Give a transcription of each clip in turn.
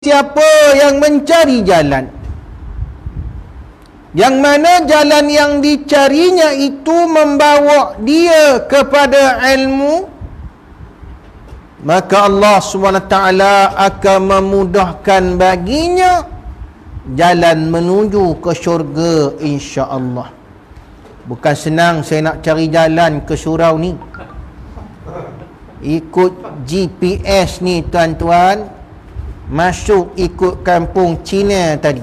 Siapa yang mencari jalan, yang mana jalan yang dicarinya itu membawa dia kepada ilmu, maka Allah SWT akan memudahkan baginya jalan menuju ke syurga, insya-Allah. Bukan senang saya nak cari jalan ke surau ni, ikut GPS ni tuan-tuan, masuk ikut kampung Cina tadi,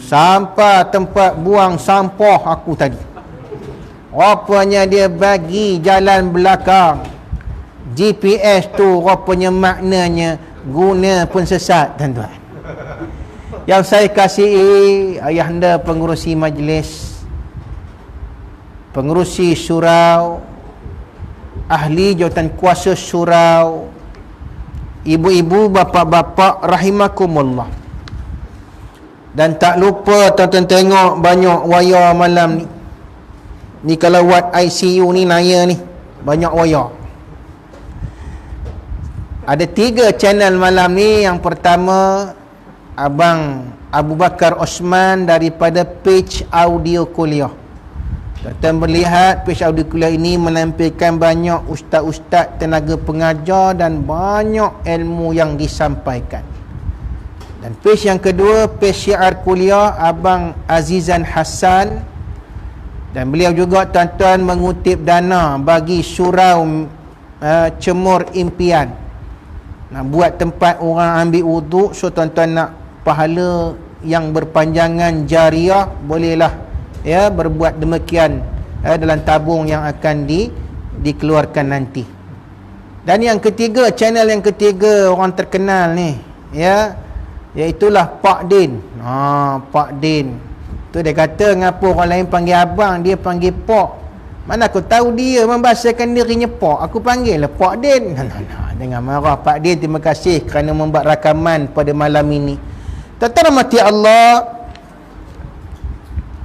sampai tempat buang sampah aku tadi, rupanya dia bagi jalan belakang. GPS tu rupanya maknanya guna pun sesat, tuan-tuan. Yang saya kasih ayahanda pengurusi majlis, pengurusi surau, ahli jawatan kuasa surau, ibu-ibu, bapa-bapa rahimakumullah. Dan tak lupa tuan-tuan tengok banyak wayar malam ni. Ni kalau ward ICU ni naya ni, banyak wayar. Ada 3 channel malam ni. Yang pertama, Abang Abu Bakar Osman daripada page audio kuliah. Tuan-tuan melihat page audio kuliah ini menampilkan banyak ustaz-ustaz, tenaga pengajar dan banyak ilmu yang disampaikan. Dan page yang kedua, page syiar kuliah Abang Azizan Hassan, dan beliau juga tuan-tuan mengutip dana bagi surau Cemur Impian, nak buat tempat orang ambil wuduk. So tuan-tuan nak pahala yang berpanjangan jariah, bolehlah berbuat demikian dalam tabung yang akan dikeluarkan nanti. Dan yang ketiga, channel yang ketiga orang terkenal ni, iaitulah Pak Din. Pak Din tu dia kata, ngapa orang lain panggil abang, dia panggil Pak. Mana aku tahu dia membahasakan dirinya Pak, aku panggil lah Pak Din. Jangan marah Pak Din. Terima kasih kerana membuat rakaman pada malam ini. Tuan-tuan rahmati Allah,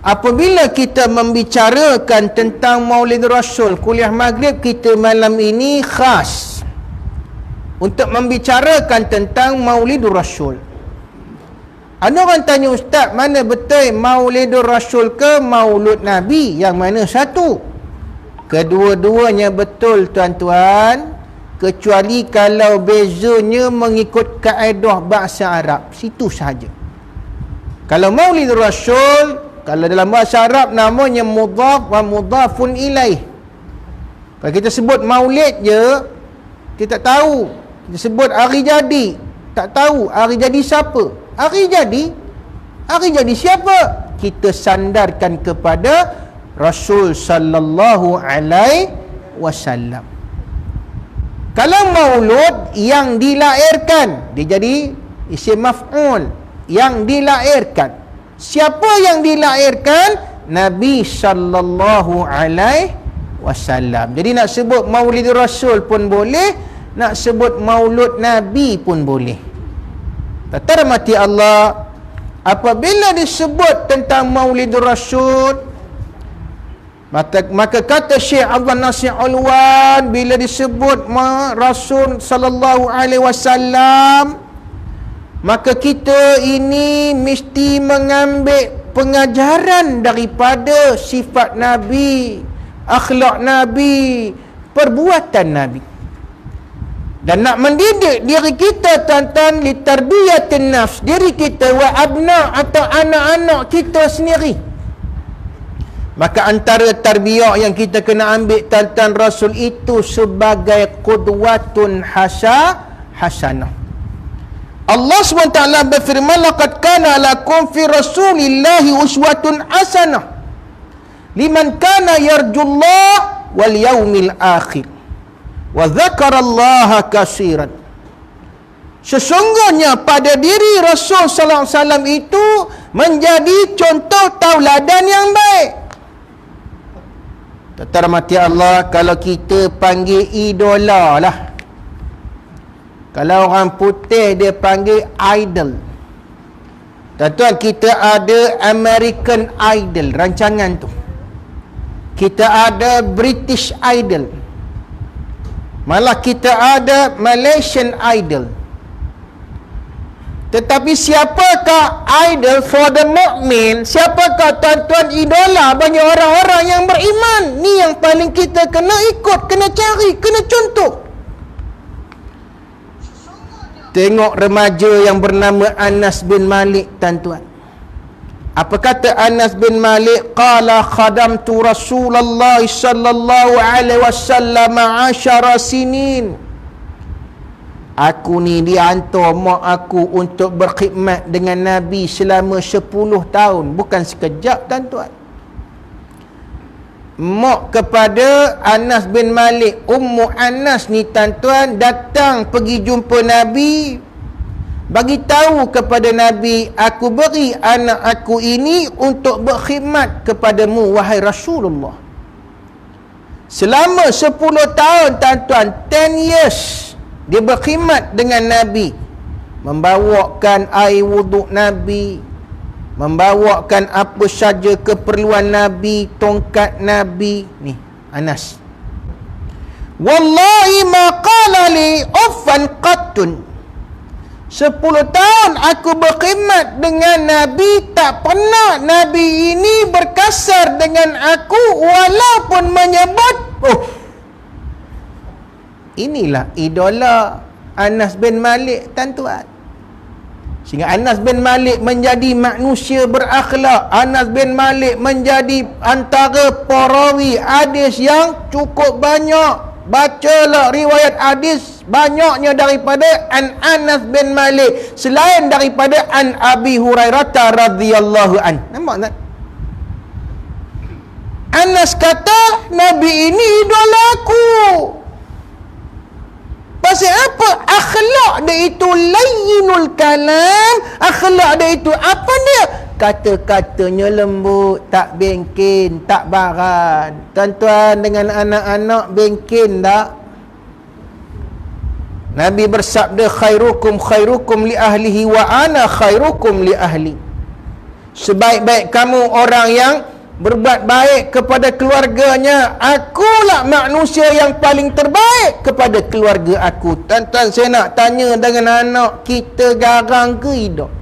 apabila kita membicarakan tentang Maulid Rasul, kuliah maghrib kita malam ini khas untuk membicarakan tentang Maulid Rasul. Ada orang tanya, Ustaz, mana betul Maulid Rasul ke Maulud Nabi? Yang mana satu? Kedua-duanya betul tuan-tuan, kecuali kalau bezanya mengikut kaedah bahasa Arab, situ sahaja. Kalau Maulid Rasul, kalau dalam bahasa Arab namanya mudhaf wa mudhafun ilaih. Kalau kita sebut maulid je, kita tak tahu. Kita sebut hari jadi, tak tahu hari jadi siapa. Hari jadi siapa? Kita sandarkan kepada Rasul sallallahu alaihi wasallam. Kalau maulud yang dilahirkan, dia jadi isim maf'ul, yang dilahirkan. Siapa yang dilahirkan? Nabi sallallahu alaihi wasallam. Jadi nak sebut Maulid Rasul pun boleh, nak sebut Maulud Nabi pun boleh. Rahmati Allah, apabila disebut tentang Maulid Rasul, maka kata Syekh Abdul Nasir Alwan, bila disebut Rasul sallallahu alaihi wasallam, maka kita ini mesti mengambil pengajaran daripada sifat Nabi, akhlak Nabi, perbuatan Nabi. Dan nak mendidik diri kita tuan-tuan, li tarbiyatin nafs, diri kita wa abna atau anak-anak kita sendiri. Maka antara tarbiyah yang kita kena ambil tuan-tuan, Rasul itu sebagai qudwatun hasanah. Allah SWT berfirman, laqad kana lakum fi rasulillahi uswatun hasanah liman kana yarjullah wal yaumil akhir wa dzakarallaha katsiran. Sesungguhnya pada diri Rasul sallallahu alaihi wasallam itu menjadi contoh tauladan yang baik. Terhormati Allah, kalau kita panggil idola lah. Kalau orang putih dia panggil idol. Tuan-tuan, kita ada American Idol, rancangan tu. Kita ada British Idol. Malah kita ada Malaysian Idol. Tetapi siapakah idol for the mukmin? Siapakah tuan-tuan idola bagi orang-orang yang beriman? Ni yang paling kita kena ikut, kena cari, kena contoh. Tengok remaja yang bernama Anas bin Malik, tuan-tuan. Apa kata Anas bin Malik? Qala khadamtu Rasulullah sallallahu alaihi wasallam 10 sinin. Aku ni dihantar mak aku untuk berkhidmat dengan Nabi selama 10 tahun. Bukan sekejap, tuan-tuan. Mak kepada Anas bin Malik, Ummu Anas ni, tuan-tuan, datang pergi jumpa Nabi, bagi tahu kepada Nabi, aku beri anak aku ini untuk berkhidmat kepadamu, wahai Rasulullah. Selama 10 tahun, tuan-tuan, 10 years, dia berkhidmat dengan Nabi, membawakan air wuduk Nabi, membawakan apa saja keperluan Nabi, tongkat Nabi. Ni Anas, wallahi ma qala li uffan qattun. 10 tahun aku berkhidmat dengan Nabi, tak pernah Nabi ini berkasar dengan aku walaupun menyebut Inilah idola Anas bin Malik, tuan-tuan. Sehingga Anas bin Malik menjadi manusia berakhlak. Anas bin Malik menjadi antara perawi hadis yang cukup banyak. Bacalah riwayat hadis banyaknya daripada Anas bin Malik, selain daripada an Abi Hurairah radhiyallahu an. Nampak tak? Anas kata, Nabi ini idola aku. Pasal apa? Akhlak dia itu layyinul kalam. Akhlak dia itu apa dia? Kata-katanya lembut, tak bengkin, tak baran. Tuan-tuan dengan anak-anak bengkin tak? Nabi bersabda, khairukum khairukum li ahlihi wa ana khairukum li ahli. Sebaik-baik kamu orang yang berbuat baik kepada keluarganya, akulah manusia yang paling terbaik kepada keluarga aku. Tuan-tuan, saya nak tanya dengan anak kita, garang ke hidup?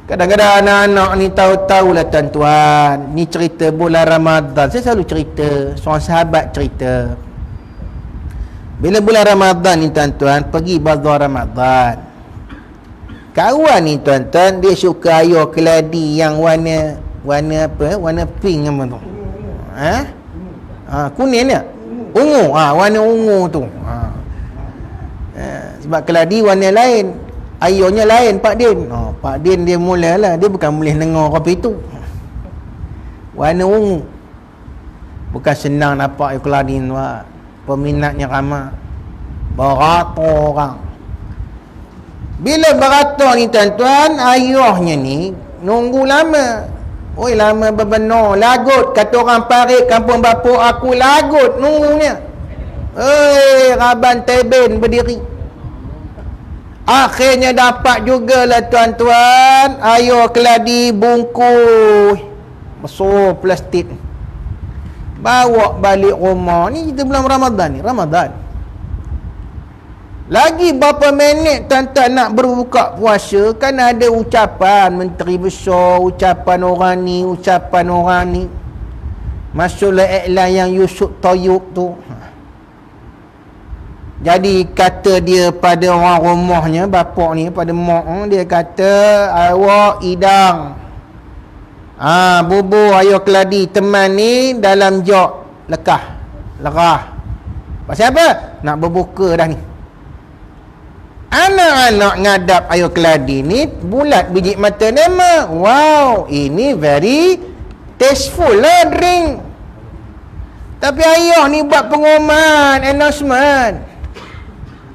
Kadang-kadang anak-anak ni tahu-tahulah, tuan-tuan. Ni cerita bulan Ramadan. Saya selalu cerita, seorang sahabat cerita. Bila bulan Ramadan ni, tuan-tuan, pergi bazar Ramadan. Kawan ni, tuan-tuan, dia suka ayam keladi yang warna apa? Warna pink apa tu? Kuning tak? Ungu. Warna ungu tu. Sebab keladi warna lain, ayamnya lain, Pak Din. Pak Din dia mulalah, dia bukan boleh dengar kopi tu. Warna ungu. Bukan senang dapat ayam keladi tu. Peminatnya ramai. Beratus orang. Bila beratur ni, tuan-tuan, ayahnya ni nunggu lama. Oi, lama berbenar. Lagut, kata orang Parit kampung bapa aku, lagut nunggunya. Raban teben berdiri. Akhirnya dapat jugalah, tuan-tuan, ayah keladi bungkus besar plastik. Bawa balik rumah. Ni kita bulan Ramadan ni, Ramadan. Lagi berapa minit, tuan-tuan, nak berbuka puasa, kan ada ucapan menteri besar, ucapan orang ni, ucapan orang ni. Masuklah iklan yang Yusuf Tayyub tu. Jadi kata dia pada orang rumahnya, bapak ni, pada mak dia kata, awak idang, bubur ayam keladi teman ni dalam jok lekah, lerah. Pasal apa? Nak berbuka dah ni. Anak-anak ngadap ayam keladi ni, bulat biji mata nema. Wow, ini very tasteful lah drink. Tapi ayah ni buat pengumuman, announcement.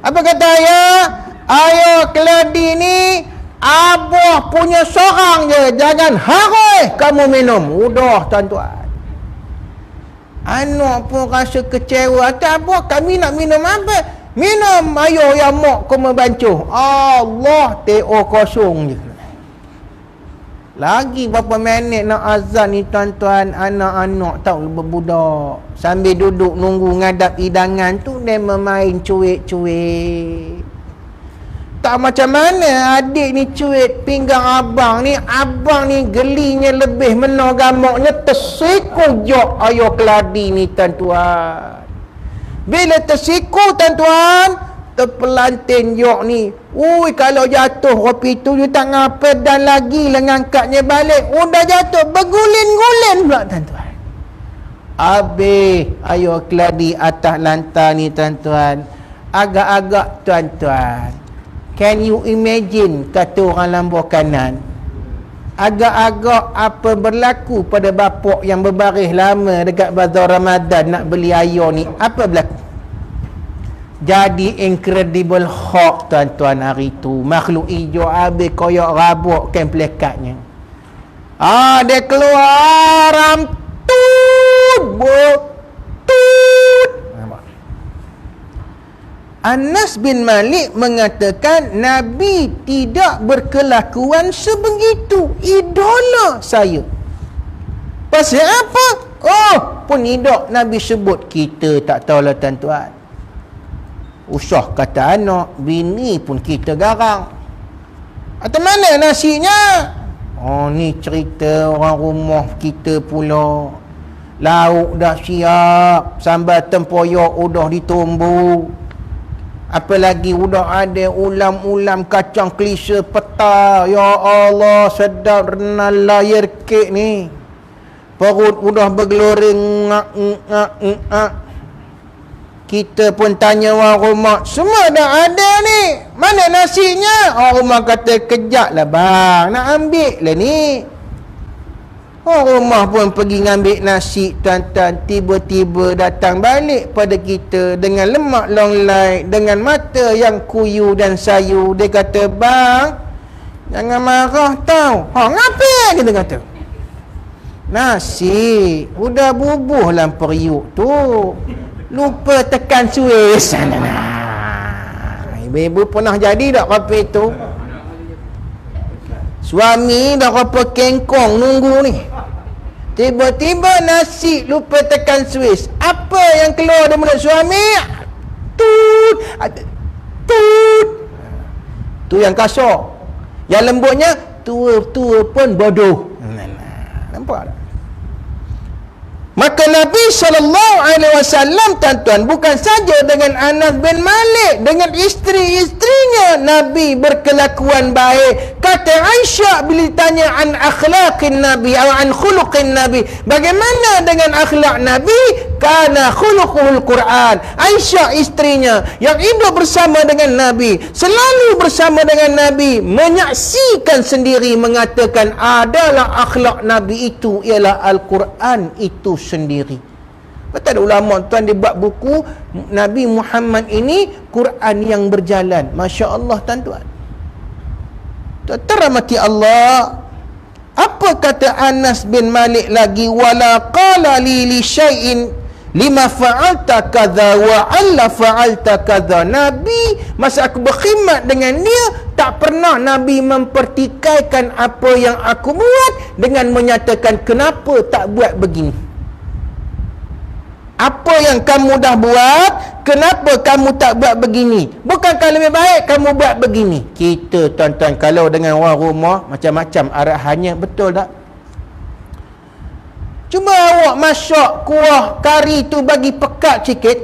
Apa kata ayah? Ayam keladi ni abah punya seorang je, jangan harus kamu minum. Udah, tuan-tuan. Anak pun rasa kecewa. Tak apa, kami nak minum apa? Minum ayo yang mak kau membancuh. Allah, TO kosong je. Lagi berapa minit nak azan ni, tuan-tuan, anak-anak tahu berbudak. Sambil duduk nunggu ngadap hidangan tu, dia memain cuik-cuik. tak macam mana adik ni cuit pinggang abang ni gelinya lebih menogamoknya tersiku jok ayo keladi ni tuan-tuan. Bila tersiku tuan-tuan, terpelantin jok ni. Ui, kalau jatuh kopi tu you tak ngapa dan lagi lah ngangkatnya balik. Dah jatuh berguling-guling pula tuan-tuan. Habis ayo keladi atas lantai ni tuan-tuan. Agak-agak tuan-tuan, can you imagine, kata orang lambung kanan, agak-agak apa berlaku pada bapak yang berbaris lama dekat bazar Ramadan nak beli air ni, apa berlaku? Jadi incredible hawk tuan-tuan hari tu. Makhluk hijau habis koyak rabuk kain plekatnya. Dia keluar ramtut tut. Anas bin Malik mengatakan Nabi tidak berkelakuan sebegitu. Idola saya. Pasal apa? Pun hidup Nabi sebut. Kita tak tahulah tuan-tuan. Usah kata anak, bini pun kita garang. Atau mana nasinya? Ni cerita orang rumah kita pula. Lauk dah siap, sambal tempoyak udah ditumbuk. Apalagi udah ada ulam-ulam kacang klise peta. Ya Allah, sedap renal layar kek ni. Perut udah bergeloreng. Kita pun tanya orang rumah, semua dah ada ni, mana nasinya? Orang rumah kata, kejap lah bang, nak ambil lah ni. Orang rumah pun pergi ngambil nasi tuan-tuan. Tiba-tiba datang balik pada kita dengan lemak longlai, dengan mata yang kuyu dan sayu. Dia kata, bang, jangan marah tau. Ngapa? Kita kata, nasi udah bubuh dalam periuk tu, lupa tekan suis. Ibu-ibu pernah jadi tak kopi tu? Suami dah apa kengkong nunggu ni, tiba-tiba nasi lupa tekan suis. Apa yang keluar dari mulut suami? Tut. Tu yang kasar. Yang lembutnya, tua pun bodoh. Nampak tak? Maka Nabi SAW tuan-tuan, bukan saja dengan Anas bin Malik, dengan isteri-isterinya Nabi berkelakuan baik. Kata Aisyah bila ditanya an akhlaqin Nabi atau an khuluqin Nabi, bagaimana dengan akhlak Nabi? Kana khuluquhul Quran. Aisyah isterinya yang hidup bersama dengan Nabi, selalu bersama dengan Nabi, menyaksikan sendiri, mengatakan adalah akhlak Nabi itu ialah Al-Quran itu sendiri. Betul ada ulama tuan dia buat buku Nabi Muhammad ini Quran yang berjalan. Masya Allah tuan-tuan. Terahmati Allah. Apa kata Anas bin Malik lagi? Wala qala li syai'in lima fa'alta kadha wa alla fa'alta kadha. Nabi masa aku berkhidmat dengan dia, tak pernah Nabi mempertikaikan apa yang aku buat dengan menyatakan kenapa tak buat begini. Apa yang kamu dah buat, kenapa kamu tak buat begini? Bukankah lebih baik kamu buat begini? Kita tuan-tuan kalau dengan orang rumah macam-macam arahannya, betul tak? Cuba awak masak kuah kari tu bagi pekat sikit.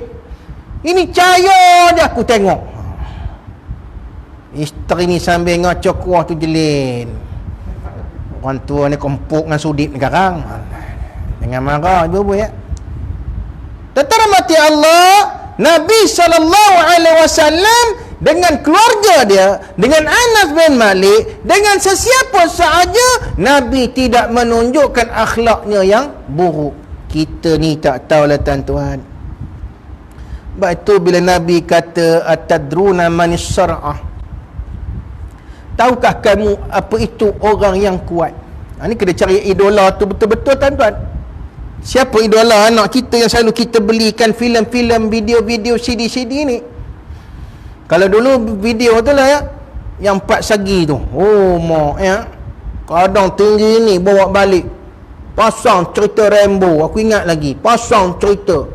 Ini cahaya je aku tengok. Isteri ni sambil ngacau kuah tu jelin. Orang tua ni kempuk dengan sudip ni sekarang. Jangan marah ibu-ibu ya. Terhormati Allah, Nabi SAW dengan keluarga dia, dengan Anas bin Malik, dengan sesiapa sahaja, Nabi tidak menunjukkan akhlaknya yang buruk. Kita ni tak tahulah tuan-tuan. Sebab itu bila Nabi kata atadruna manis sar'ah, tahukah kamu apa itu orang yang kuat? Ini kena cari idola tu betul-betul tuan-tuan. Siapa idola anak kita yang selalu kita belikan filem-filem, video-video, CD-CD ni? Kalau dulu video tu lah ya, yang 4 segi tu. Oh mak ya, kadang tinggi ni bawa balik, pasang cerita Rambo. Aku ingat lagi, pasang cerita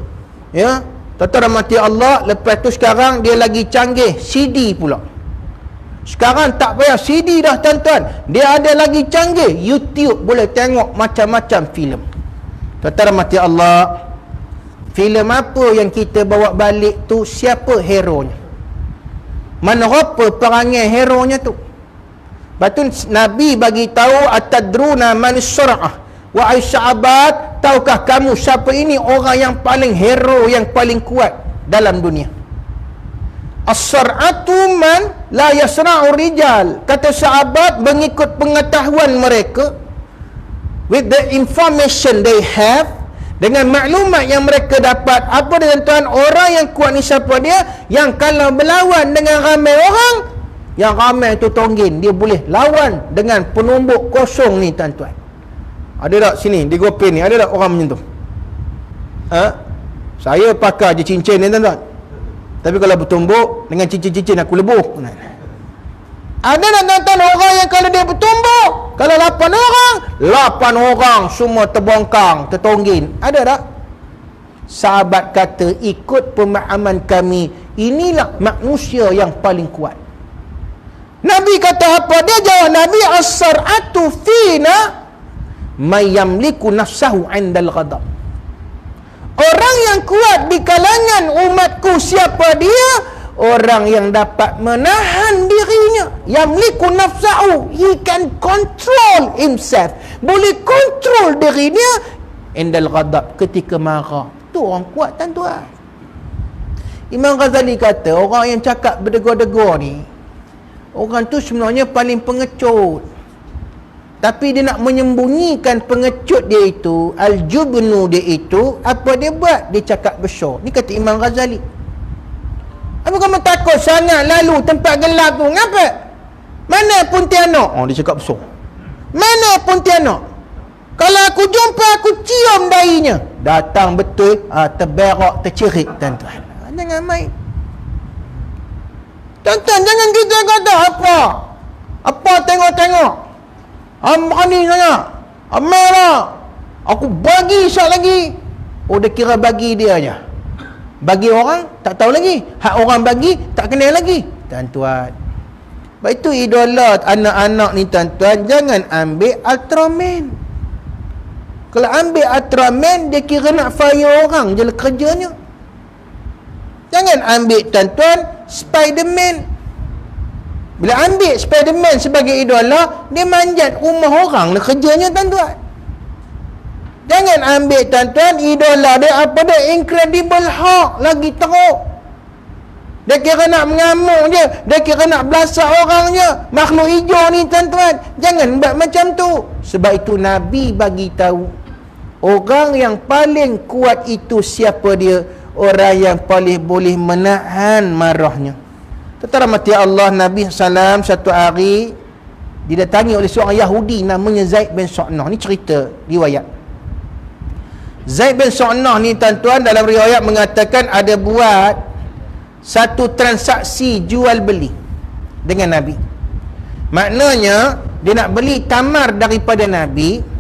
ya. Terhormati Allah, lepas tu sekarang dia lagi canggih, CD pula. Sekarang tak payah CD dah tuan-tuan. Dia ada lagi canggih. YouTube boleh tengok macam-macam filem. Tuan-tuan mati Allah. Filem apa yang kita bawa balik tu, siapa hero-nya? Mana apa perangai hero-nya tu? Betul Nabi bagi tahu atadruna man sur'ah wa aisya'abat, tahukah kamu siapa ini orang yang paling hero, yang paling kuat dalam dunia? As-sur'atu man la yasra'u rijal. Kata sahabat, mengikut pengetahuan mereka, with the information they have, dengan maklumat yang mereka dapat, apa dia tuan? Orang yang kuat ni siapa dia? Yang kalau berlawan dengan ramai orang, yang ramai tu tonggin, dia boleh lawan dengan penumbuk kosong ni tuan-tuan. Ada tak sini di Gopin ni, ada tak orang macam tu? Saya pakai je cincin ni tuan-tuan, tapi kalau bertumbuk dengan cincin-cincin aku lebuh. Ada tak tuan-tuan orang yang kalau dia bertumbuk, kalau 8 orang semua terbongkang, tertonggin? Ada tak? Sahabat kata, ikut pemahaman kami, inilah manusia yang paling kuat. Nabi kata apa? Dia jawab Nabi, as-sar'atu fina may yamliku nafsahu 'indal ghadab. Orang yang kuat di kalangan umatku siapa dia? Orang yang dapat menahan dirinya. Yamliku nafsahu, he can control himself, boleh kontrol dirinya 'indal ghadab, ketika marah. Tu orang kuat tuan-tuan. Imam Ghazali kata, orang yang cakap berdegor-degor ni, orang tu sebenarnya paling pengecut. Tapi dia nak menyembunyikan pengecut dia itu, al-jubnu dia itu, apa dia buat? Dia cakap besar. Ni kata Imam Ghazali. Apa kamu takut sangat lalu tempat gelap tu? Ngapa? Mana Pontianak? Oh, dia cakap besar. Mana Pontianak? Kalau aku jumpa, aku cium dahinya. Datang betul, terberak, tercerit tuan-tuan. Jangan main. Tuan-tuan, jangan kita kata apa tengok-tengok. Berani sangat. Marah. Aku bagi syak lagi. Oh, dia kira bagi dia aja. Bagi orang, tak tahu lagi. Hak orang bagi, tak kenal lagi. Tuan-tuan. Sebab itu idola anak-anak ni tuan-tuan, jangan ambil Ultraman. Kalau ambil Ultraman, dia kira nak fire orang je lah kerjanya. Jangan ambil tuan-tuan Spiderman. Bila ambil Spiderman sebagai idola, dia manjat rumah orang lah kerjanya tuan-tuan. Jangan ambil tuan-tuan idola dia apa dia? Incredible Hulk, lagi teruk. Dia kira nak mengamuk je, dia kira nak belasak orang je. Makhluk hijau ni tuan-tuan, jangan buat macam tu. Sebab itu Nabi bagi tahu, orang yang paling kuat itu siapa dia? Orang yang paling boleh menahan marahnya. Tetapi mati Allah, Nabi SAW satu hari didatangi oleh seorang Yahudi namanya Zaid bin Su'nah. Ni cerita riwayat. Zaid bin Su'nah ni tuan-tuan dalam riwayat mengatakan ada buat satu transaksi jual beli dengan Nabi. Maknanya dia nak beli tamar daripada Nabi,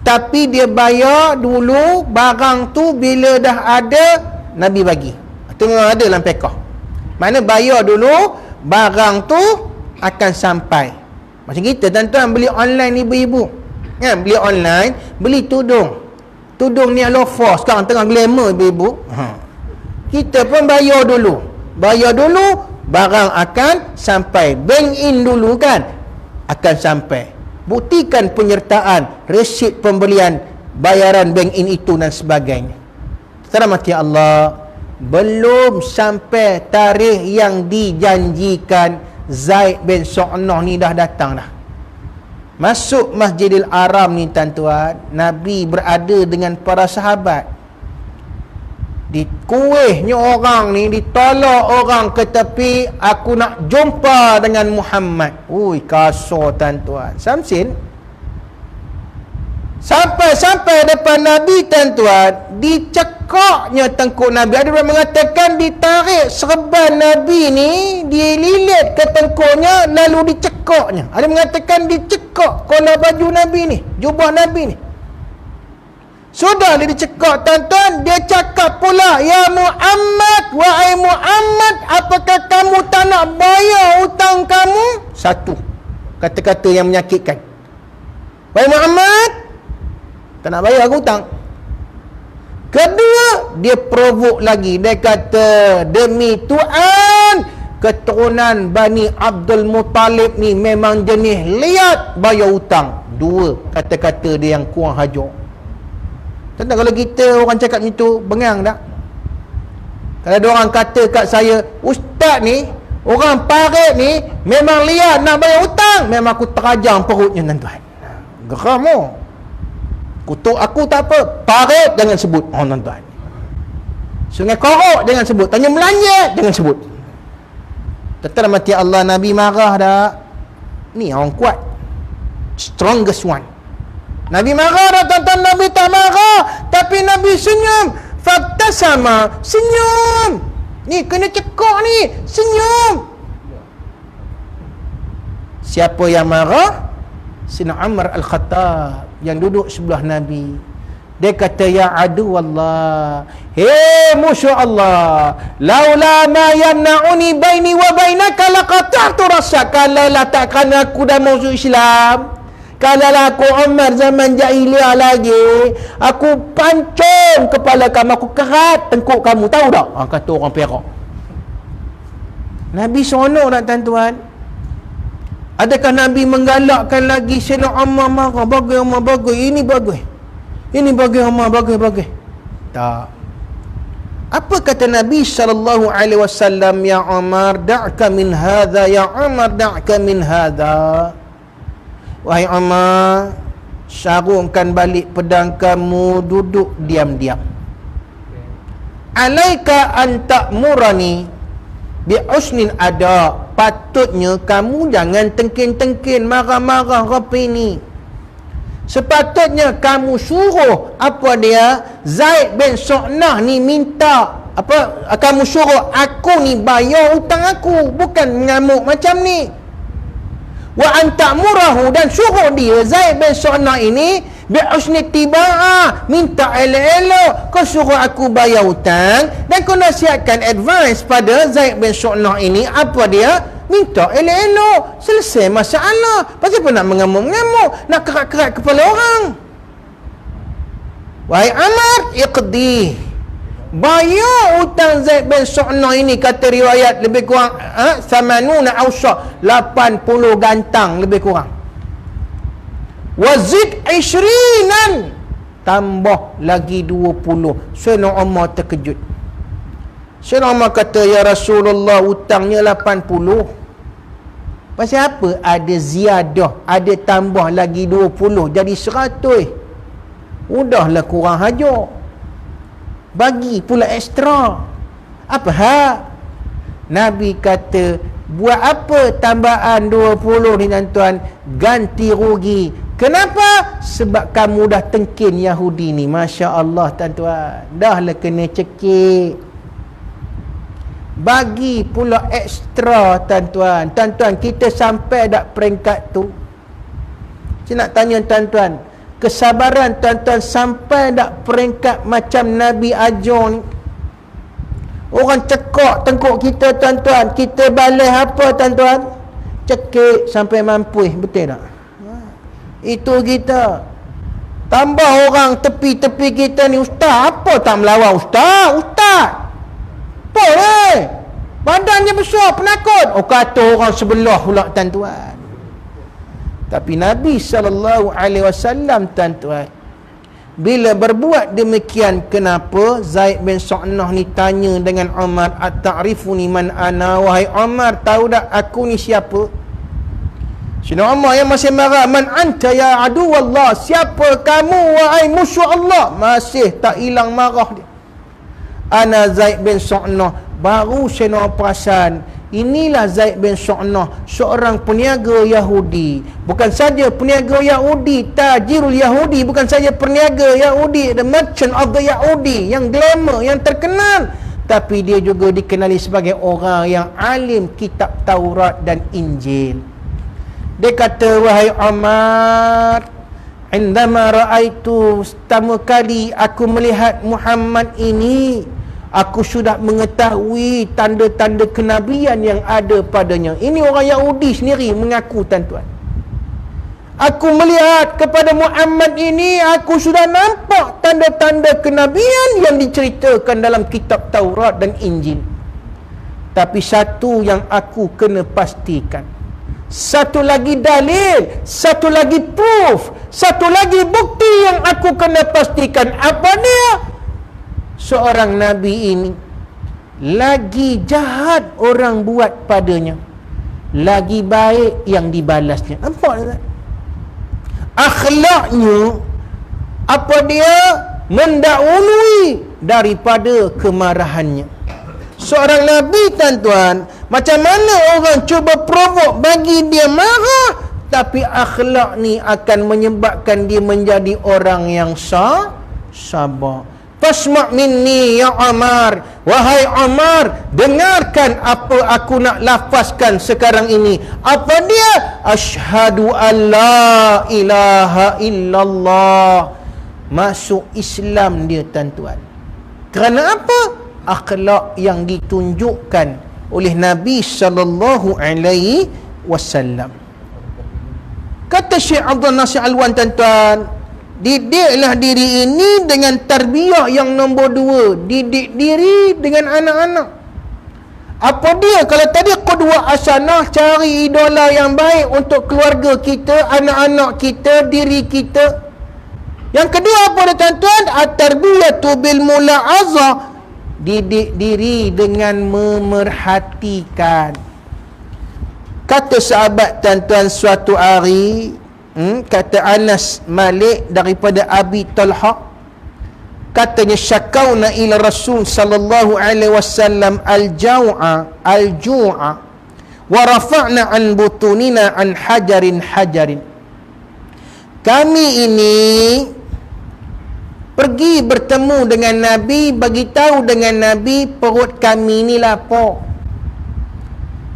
tapi dia bayar dulu barang tu, bila dah ada Nabi bagi. Itu memang ada dalam fiqh. Mana bayar dulu, barang tu akan sampai. Macam kita tuan-tuan beli online ibu-ibu, kan? Beli online, beli tudung. Tudung ni loafer sekarang tengah glamour ibu-ibu. Kita pun bayar dulu. Bayar dulu, barang akan sampai. Bank in dulu kan, akan sampai. Buktikan penyertaan, resit pembelian, bayaran bank in itu dan sebagainya. Selamat ya Allah, belum sampai tarikh yang dijanjikan, Zaid bin Su'nah ni dah datang dah. Masuk Masjidil Haram ni tuan-tuan, Nabi berada dengan para sahabat. Dikuihnya orang ni, ditolak orang ke tepi, aku nak jumpa dengan Muhammad. Ui, kasar tuan-tuan. Samsin sampai depan Nabi tuan-tuan, dicekaknya tengkuk Nabi. Ada orang mengatakan ditarik serban Nabi ni, dililit ke tengkuknya lalu dicekaknya. Ada mengatakan dicekak kolor baju Nabi ni, jubah Nabi ni. Sudah dia dicekak tuan-tuan, dia cakap pula, ya Muhammad, wahai Muhammad, apakah kamu tak nak bayar hutang kamu Satu, kata-kata yang menyakitkan. Wahai Muhammad, tak nak bayar aku hutang. Kedua, dia provok lagi. Dia kata, demi Tuhan, keturunan Bani Abdul Muttalib ni memang jenis liat bayar hutang. Dua kata-kata dia yang kurang hajar. Tentang kalau kita orang cakap itu, bengang tak? Kalau ada orang kata kat saya, ustaz ni, orang parit ni memang liat nak bayar hutang, memang aku terajang perutnya tuan-tuan. Geram oh. Kutuk aku tak apa, parit jangan sebut. Oh tuan-tuan. Sungai Korok jangan sebut, Tanjung Melanjat jangan sebut. Tetap mati Allah, Nabi marah dah. Ni orang kuat, strongest one. Nabi marah dah tuan-tuan, Nabi tak marah, tapi Nabi senyum. Fakta sama, senyum. Ni kena cekok ni, senyum. Siapa yang marah? Sina Umar Al-Khattab yang duduk sebelah Nabi. Dia kata, ya adu Allah, hei musuh Allah, laula ma yamna'uni baini wa bainaka laqata'tu rasak. Kalau lah takkan aku dah masuk Islam, kalau lah aku Umar zaman jahiliah lagi, aku pancung kepala kamu, aku kerat tengkuk kamu, tahu tak? Kata orang Perak. Nabi seronok tak tuan-tuan? Adakah Nabi menggalakkan lagi Sayyidina Umar marah? Bagus Umar, bagus. Ini bagus. Ini bagus Umar, bagus, bagus. Tak. Apa kata Nabi SAW? Ya Umar, da'ka min hadha. Ya Umar, da'ka min hadha. Wahai Umar, sarungkan balik pedang kamu, duduk diam-diam. Alaika an ta'murani bi usnin ada. Patutnya kamu jangan tengkin-tengkin, marah-marah rapi ni. Sepatutnya kamu suruh apa dia, Zaid bin Su'nah ni minta apa, kamu suruh aku ni bayar hutang aku, bukan mengamuk macam ni. Wa antamurahu, dan suruh dia Zaid bin Su'nah ini bi husni tibaa, minta elok-elok. Kau suruh aku bayar hutang dan kau nasihatkan advice pada Zaid bin Su'nah ini apa dia, minta elok-elok, selesai masalah. Pasal apa nak mengamuk-mengamuk, nak kerat-kerat kepala orang? Wahai Amr, iqdi, bayar hutang Zaid bin Su'nah ini, kata riwayat lebih kurang samanuna awsha, 80 gantang lebih kurang. Wazid 20, tambah lagi 20. Sayyidina Umar terkejut. Sayyidina Umar kata, ya Rasulullah, hutangnya 80. Pasal apa ada ziyadah, ada tambah lagi 20 jadi 100? Udahlah kurang hajar, bagi pula ekstra. Apa hak? Nabi kata, buat apa tambahan 20 ni tuan-tuan? Ganti rugi. Kenapa? Sebab kamu dah tengkin Yahudi ni. Masya Allah tuan-tuan, dah lah kena cekik, bagi pula ekstra tuan-tuan. Tuan-tuan, kita sampai dak peringkat tu? Saya nak tanya tuan-tuan, kesabaran tuan-tuan sampai dak peringkat macam Nabi ajar ni? Orang cekok tengkuk kita tuan-tuan, kita balas apa tuan-tuan? Cekik sampai mampu. Betul tak? Itu kita. Tambah orang tepi-tepi kita ni, ustaz apa tak melawan ustaz? Ustaz apa ni? Badannya besar, penakut. Oh, kata orang sebelah pula tuan-tuan. Tapi Nabi SAW tuan-tuan, bila berbuat demikian, kenapa Zaid bin Su'nah ni tanya dengan Umar, at-ta'rifuni man ana? Wahai Umar, tahu tak aku ni siapa? Sayyidina Umar yang masih marah, man anta ya adu Allah, siapa kamu wahai musuh Allah? Masih tak hilang marah dia. Ana Zaid bin Su'nah. Baru saya nak perasan, inilah Zaid bin Su'nah, seorang peniaga Yahudi. Bukan saja peniaga Yahudi, tajirul Yahudi, bukan saja peniaga Yahudi, the merchant of the Yahudi, yang glamour, yang terkenal, tapi dia juga dikenali sebagai orang yang alim kitab Taurat dan Injil. Dia kata, wahai Umar, indama ra'aitu, pertama kali aku melihat Muhammad ini, Aku sudah mengetahui tanda-tanda kenabian yang ada padanya. Ini orang Yahudi sendiri mengaku, tuan-tuan. Aku melihat kepada Muhammad ini, aku sudah nampak tanda-tanda kenabian yang diceritakan dalam kitab Taurat dan Injil. Tapi satu yang aku kena pastikan, satu lagi dalil, satu lagi proof, satu lagi bukti yang aku kena pastikan. Apa dia? Seorang Nabi ini lagi jahat orang buat padanya, lagi baik yang dibalasnya. Nampak tak? Akhlaknya, apa dia? Mendahului daripada kemarahannya. Seorang Nabi, tuan-tuan, macam mana orang cuba provok bagi dia marah, tapi akhlak ni akan menyebabkan dia menjadi orang yang sabar. Fasma' minni ya Ammar, wahai Ammar, dengarkan apa aku nak lafazkan sekarang ini. Apa dia? Asyhadu an la ilaha illallah. Masuk Islam dia, tuan-tuan. Kerana apa? Akhlak yang ditunjukkan oleh Nabi sallallahu alaihi wasallam. Kata Syekh Abdul Nasir Alwan, tuan-tuan, didiklah diri ini dengan tarbiyah yang nombor 2. Didik diri dengan anak-anak. Apa dia? Kalau tadi qudwah hasanah, cari idola yang baik untuk keluarga kita, anak-anak kita, diri kita. Yang kedua apa dia, tuan-tuan? At-tarbiyatu bil mula'azah. Didik diri dengan memerhatikan. Kata sahabat, tuan-tuan, suatu hari, kata Anas Malik daripada Abi Talha, katanya syakauna ila Rasul sallallahu alaihi wasallam al-jau'a wa rafa'na an butunina an hajarin. Kami ini pergi bertemu dengan Nabi, bagi tahu dengan Nabi perut kami ni lapar.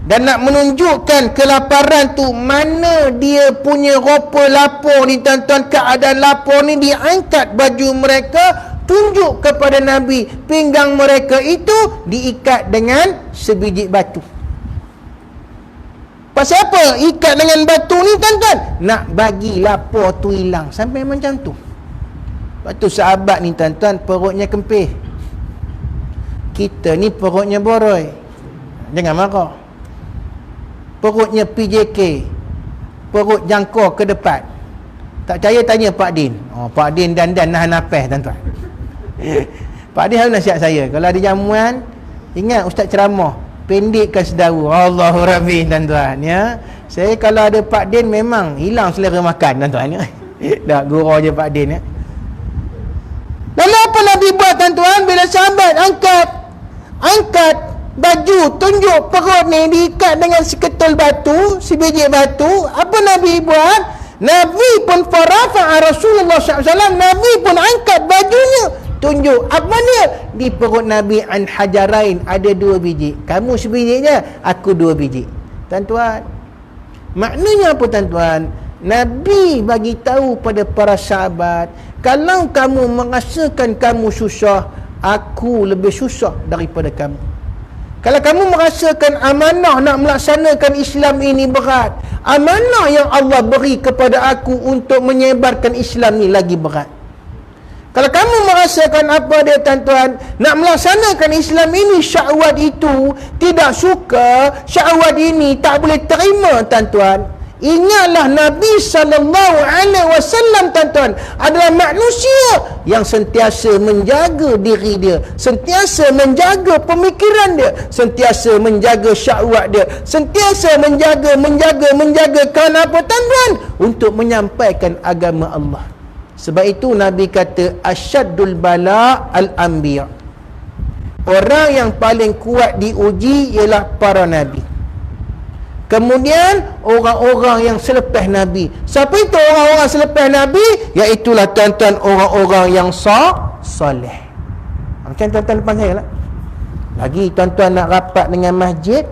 Dan nak menunjukkan kelaparan tu, mana dia punya rupa lapar ni, tuan-tuan, keadaan lapar ni, diangkat baju mereka, tunjuk kepada Nabi. Pinggang mereka itu diikat dengan sebiji batu. Pasal apa ikat dengan batu ni, tuan-tuan? Nak bagi lapar tu hilang. Sampai macam tu. Lepas tu sahabat ni, tuan-tuan, perutnya kempih. Kita ni perutnya boroi. Jangan marah. Perutnya PJK, perut jangkau ke depan. Tak percaya tanya Pak Din. Pak Din dandan nahan nafas, tuan-tuan. Pak Din harus nasihat saya, kalau ada jamuan, ingat ustaz ceramah, pendekkan sedaru. Allahu Rabbi, tuan-tuan, ya. Saya kalau ada Pak Din memang hilang selera makan, tuan-tuan, ya. Dah gurau je Pak Din, ya. Lalu apa Nabi buat, tuan-tuan? Bila sahabat angkat baju, tunjuk perut ni diikat dengan seketul batu, sebiji batu. Apa Nabi buat? Nabi pun farafa'a Rasulullah SAW, Nabi pun angkat bajunya, tunjuk. Apa dia? Di perut Nabi an hajarain ada 2 biji. Kamu sebiji je, aku 2 biji. Tuan-tuan, maknanya apa, tuan-tuan? Nabi bagi tahu pada para sahabat, kalau kamu merasakan kamu susah, aku lebih susah daripada kamu. Kalau kamu merasakan amanah nak melaksanakan Islam ini berat, amanah yang Allah beri kepada aku untuk menyebarkan Islam ni lagi berat. Kalau kamu merasakan apa dia, tuan-tuan, nak melaksanakan Islam ini, syahwat itu tidak suka, syahwat ini tak boleh terima, tuan-tuan, ingatlah Nabi SAW, tuan-tuan, adalah manusia yang sentiasa menjaga diri dia, sentiasa menjaga pemikiran dia, sentiasa menjaga syahwat dia, sentiasa menjaga. Kerana apa, tuan-tuan? Untuk menyampaikan agama Allah. Sebab itu Nabi kata asyaddul bala al-anbiya. Orang yang paling kuat diuji ialah para Nabi. Kemudian orang-orang yang selepas Nabi. Siapa itu orang-orang selepas Nabi? Iaitulah, tuan-tuan, orang-orang yang soleh. Macam tuan-tuan depan saya lah. Lagi tuan-tuan nak rapat dengan masjid,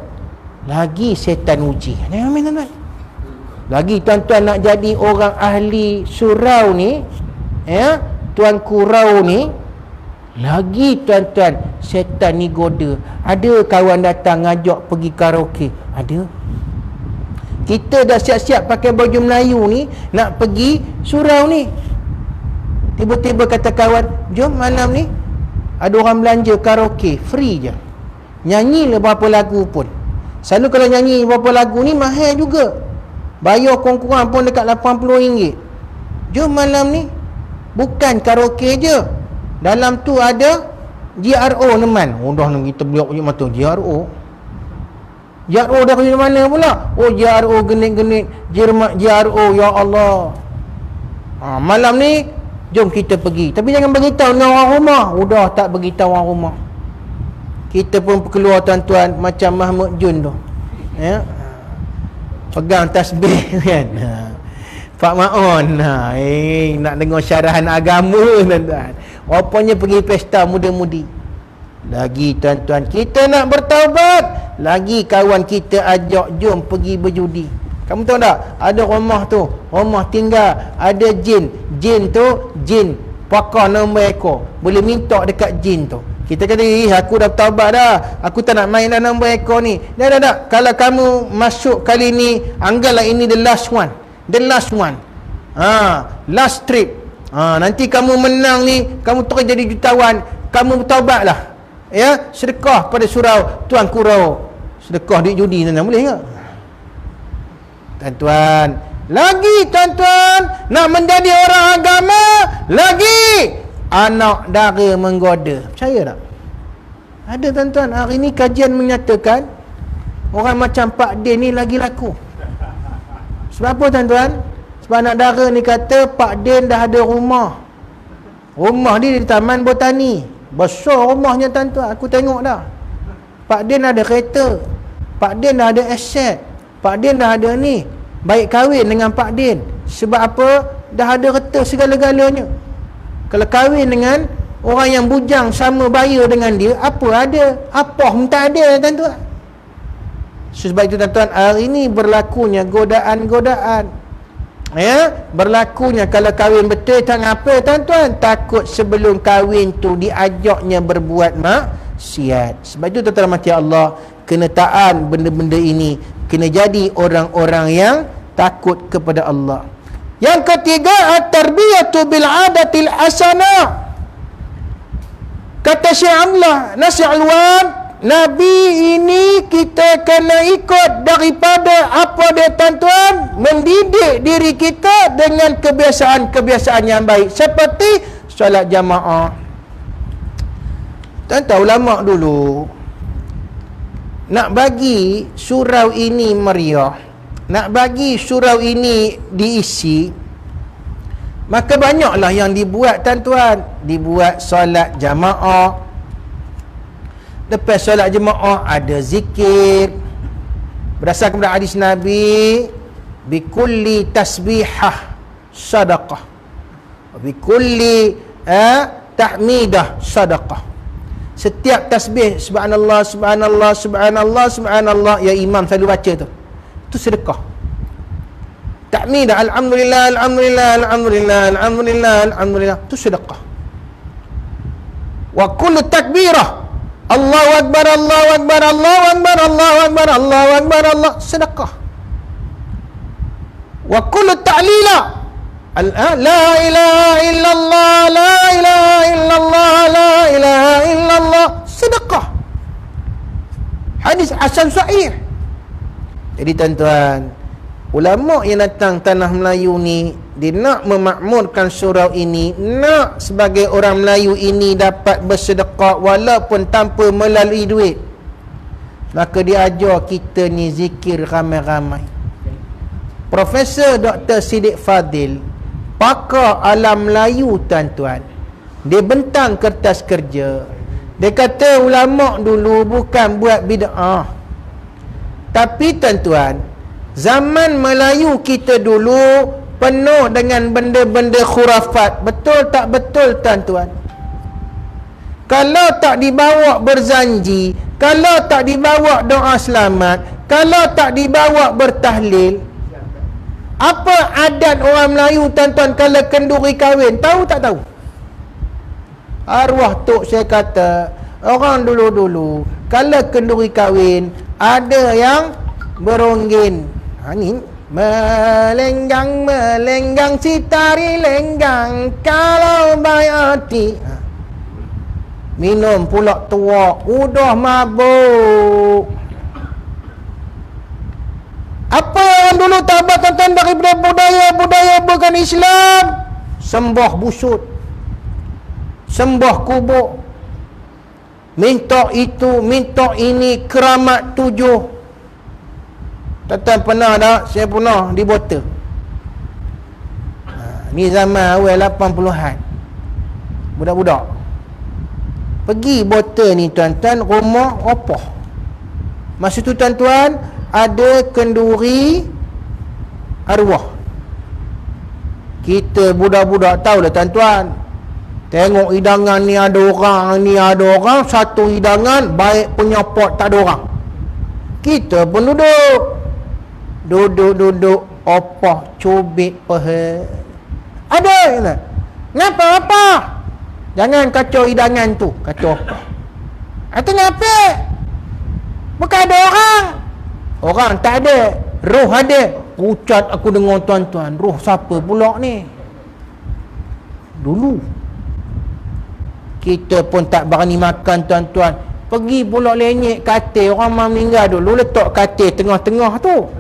lagi setan uji. Jangan main, tuan-tuan. Lagi tuan-tuan nak jadi orang ahli surau ni, ya, Tuan Kurau ni, Lagi tuan-tuan, setan ni goda. Ada kawan datang ngajak pergi karaoke. Ada. Kita dah siap-siap pakai baju Melayu ni, nak pergi surau ni. Tiba-tiba kata kawan, jom malam ni ada orang belanja karaoke, free je. Nyanyilah berapa lagu pun. Selalu kalau nyanyi berapa lagu ni mahal juga. Bayar kurang-kurang pun dekat RM80. Jom malam ni. Bukan karaoke je. Dalam tu ada GRO neman. Oh dah kita beliau punya mata GRO. GRO dah dari mana pula? Oh GRO genit-genit GRO, ya Allah. Malam ni jom kita pergi. Tapi jangan beritahu dengan orang rumah. Udah tak beritahu orang rumah. Kita pun keluar tuan-tuan macam Mahmud Jun tu. Ya. Pegang tasbih kan. Pak Ma'on. Nak dengar syarahan agama tuan-tuan. Rupanya pergi pesta muda-mudi. Lagi tuan-tuan, kita nak bertaubat. Lagi kawan kita ajak jom pergi berjudi. Kamu tahu tak? Ada rumah tu, rumah tinggal, ada jin. Jin tu, jin pakar nombor ekor. Boleh minta dekat jin tu. Kita kata, aku dah bertaubat dah. Aku tak nak main dah nombor ekor ni. Dah. Kalau kamu masuk kali ni, anggaplah ini the last one. The last one. Last trip. Nanti kamu menang ni, kamu terus jadi jutawan, kamu bertaubatlah. Ya, sedekah pada surau Tuan Kurau. Sedekah duit judi tuan, boleh ke? Tuan-tuan, lagi tuan-tuan nak menjadi orang agama, lagi anak dara menggoda. Percaya tak? Ada tuan-tuan, hari ni kajian menyatakan orang macam Pak Din ni lagi laku. Sebab apa tuan-tuan? Sebab anak dara ni kata Pak Din dah ada rumah. Rumah dia di Taman Botani. Besar rumahnya tuan-tuan. Aku tengok dah. Pak Din ada kereta. Pak Din dah ada aset. Pak Din dah ada ni. Baik kahwin dengan Pak Din. Sebab apa? Dah ada kereta segala-galanya. Kalau kahwin dengan orang yang bujang sama bayar dengan dia, apa ada? Apa pun tak ada tuan-tuan. Sebab itu tuan-tuan, hari ini berlakunya godaan-godaan. Ya, berlakunya kalau kahwin betul tak ngapa tuan-tuan, takut sebelum kahwin tu diajaknya berbuat maksiat. Sebab itu tuan-tuan mati Allah, kena taat benda-benda ini, kena jadi orang-orang yang takut kepada Allah. Yang ketiga, at-tarbiyatu bil adatil hasanah. Kata Syekh Amlah Nasir Alwan, Nabi ini kita kena ikut daripada apa dia tuan-tuan, mendidik diri kita dengan kebiasaan-kebiasaan yang baik, seperti solat jamaah. Tuan-tuan, ulama dulu nak bagi surau ini meriah, nak bagi surau ini diisi, maka banyaklah yang dibuat tuan-tuan. Dibuat solat jamaah. Lepas solat jemaah ada zikir berdasarkan kepada hadis Nabi, bikulli tasbihah sadaqah, bikulli tahmidah sadaqah. Setiap tasbih subhanallah subhanallah subhanallah subhanallah ya imam selalu baca tu, itu sedekah. Tahmidah alhamdulillah alhamdulillah alhamdulillah alhamdulillah alhamdulillah, itu sedekah. Wa kullu takbirah Allahu Akbar, Allahu Akbar, Allahu Akbar, Allahu Akbar, Allahu Akbar, Allah, sedekah. Wa kullu ta'lila la ilaha illallah, la ilaha illallah, la ilaha illallah, sedekah. Hadis hasan sahih. Jadi tuan-tuan, ulama yang datang tanah Melayu ni, dia nak memakmurkan surau ini, nak sebagai orang Melayu ini dapat bersedekah walaupun tanpa melalui duit. Maka dia ajar kita ni zikir ramai-ramai. Profesor Dr. Siddiq Fadil, pakar alam Melayu tuan-tuan, dia bentang kertas kerja. Dia kata ulama dulu bukan buat bid'ah, tapi tuan-tuan, zaman Melayu kita dulu penuh dengan benda-benda khurafat. Betul tak betul tuan-tuan? Kalau tak dibawa berzanji, kalau tak dibawa doa selamat, kalau tak dibawa bertahlil, apa adat orang Melayu tuan-tuan kalau kenduri kahwin? Tahu tak tahu? Arwah tok saya kata, orang dulu-dulu kalau kenduri kahwin ada yang beronggen. Ni melenggang si tari lenggang kalau bayati. Minum pula tua, udah mabuk. Apa yang dulu tabat tuan daripada budaya bukan Islam? Sembah busut, sembah kubur, minta itu, minta ini, keramat 7. Tuan pernah tak? Saya pernah di Bota. Ni zaman awal 80-an. Budak-budak pergi Bota ni tuan-tuan, rumah opah. Masa tu tuan-tuan ada kenduri arwah. Kita budak-budak tahu lah tuan-tuan. Tengok hidangan ni ada orang, ni ada orang, satu hidangan baik punya pot tak ada orang. Kita pun duduk opah cubit paha. Ada kata, ngapa apa? Jangan kacau hidangan tu, kacau apa? Atau ngapa? Bukan ada orang. Orang tak ada, roh ada. Pucat aku dengar tuan-tuan, roh siapa pula ni? Dulu kita pun tak berani makan tuan-tuan. Pergi pula lenyek katil. Orang mau meninggal dulu letak katil tengah-tengah tu.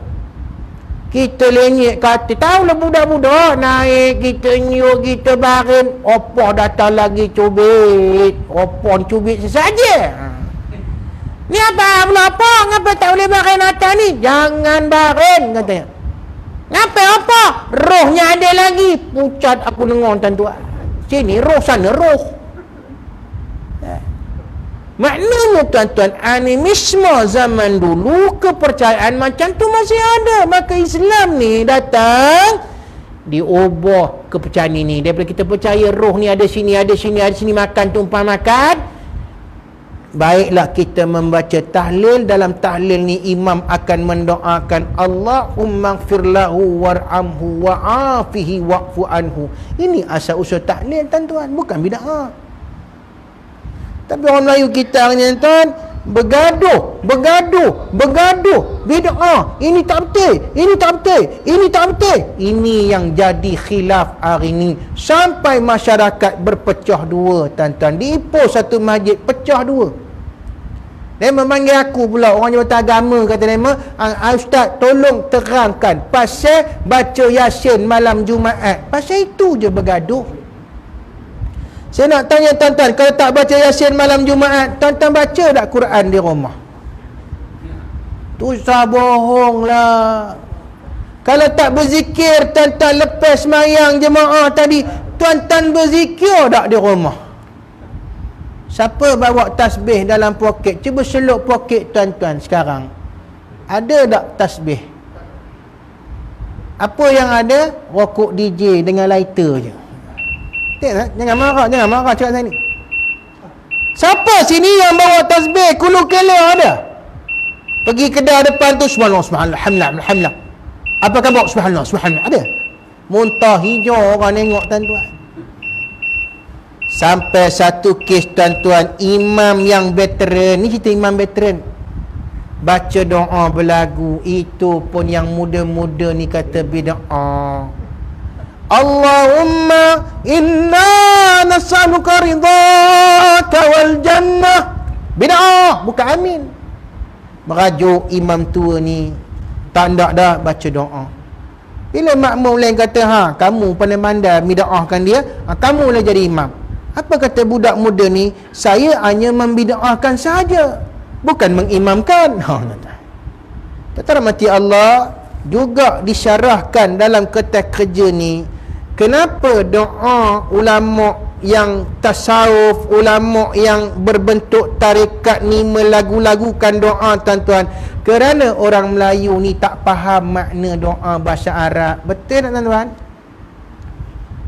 Kita lenyek katil. Tahulah budak-budak naik, kita nyuk, kita baring. Opah datang lagi cubit. Opah cubit sesaja. Ni apa pula apa? Ngapa tak boleh baring atas ni? Jangan baring katanya. Ngapa apa? Rohnya ada lagi. Pucat aku dengar tuan-tuan. Sini roh, sana roh. Maknanya tuan-tuan, animisme zaman dulu, kepercayaan macam tu masih ada. Maka Islam ni datang diubah kepercayaan ini. Daripada kita percaya roh ni ada sini, ada sini, ada sini, makan tumpah makan, baiklah kita membaca tahlil. Dalam tahlil ni imam akan mendoakan Allahumma gfirlahu warhamhu wa'afihi wa'fu anhu. Ini asal usul tahlil tuan-tuan, bukan bid'ah. Tapi orang Melayu kita ni tuan, bergaduh, bid'ah, ini tak betul, ini tak betul, ini tak betul. Ini yang jadi khilaf hari ni, sampai masyarakat berpecah dua tuan-tuan. Di Ipoh satu masjid pecah dua. Dia memanggil aku pula, orang jabatan agama, kata dia, Ustaz tolong terangkan pasal baca Yasin malam Jumaat. Pasal itu je bergaduh. Saya nak tanya tuan-tuan, kalau tak baca Yasin malam Jumaat, tuan-tuan baca tak Quran di rumah? Tu bohong lah. Kalau tak berzikir tuan-tuan lepas sembahyang jemaah tadi, tuan-tuan berzikir tak di rumah? Siapa bawa tasbih dalam poket? Cuba seluk poket tuan-tuan sekarang. Ada tak tasbih? Apa yang ada? Rokok DJ dengan lighter je. Jangan marah cakap saya ni. Siapa sini yang bawa tasbih kulu kela ada? Pergi kedai depan tu, subhanallah, subhanallah, alhamdulillah. Apa khabar? Subhanallah, subhanallah. Ada? Muntah hijau orang tengok tuan-tuan. Sampai satu kes tuan-tuan, imam yang veteran, ni cerita imam veteran, baca doa berlagu. Itu pun yang muda-muda ni kata bid'ah. Allahumma inna nas'aluka ridhaka wal jannah. Bid'ah, bukan amin. Merajuk imam tua ni, tak nak dah baca doa. Bila makmum lain kata, kamu pandai-pandai bid'ahkan dia, kamu lah jadi imam. Apa kata budak muda ni? Saya hanya membid'ahkan sahaja, bukan mengimamkan. Kata rahmati Allah, juga disyarahkan dalam kertas kerja ni, kenapa doa ulama yang tasawuf, ulama yang berbentuk tarikat ni melagu-lagukan doa tuan-tuan? Kerana orang Melayu ni tak faham makna doa bahasa Arab. Betul tak tuan-tuan?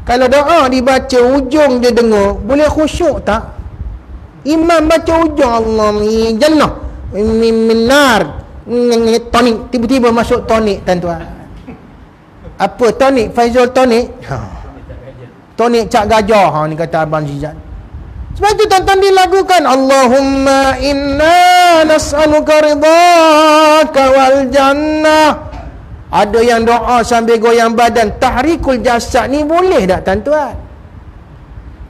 Kalau doa dibaca ujung je dengar, boleh khusyuk tak? Imam baca ujung Allah jannah minar tonik, tiba-tiba masuk tonik tuan-tuan. Apa tonik? Faizul tonik? Tonik Cak Gajah, ni kata Abang Zizan. Sebab itu tuan-tuan dilagukan, Allahumma inna nas'aluka ridhaka wal jannah. Ada yang doa sambil goyang badan. Tahrikul jasad ni boleh tak tuan-tuan?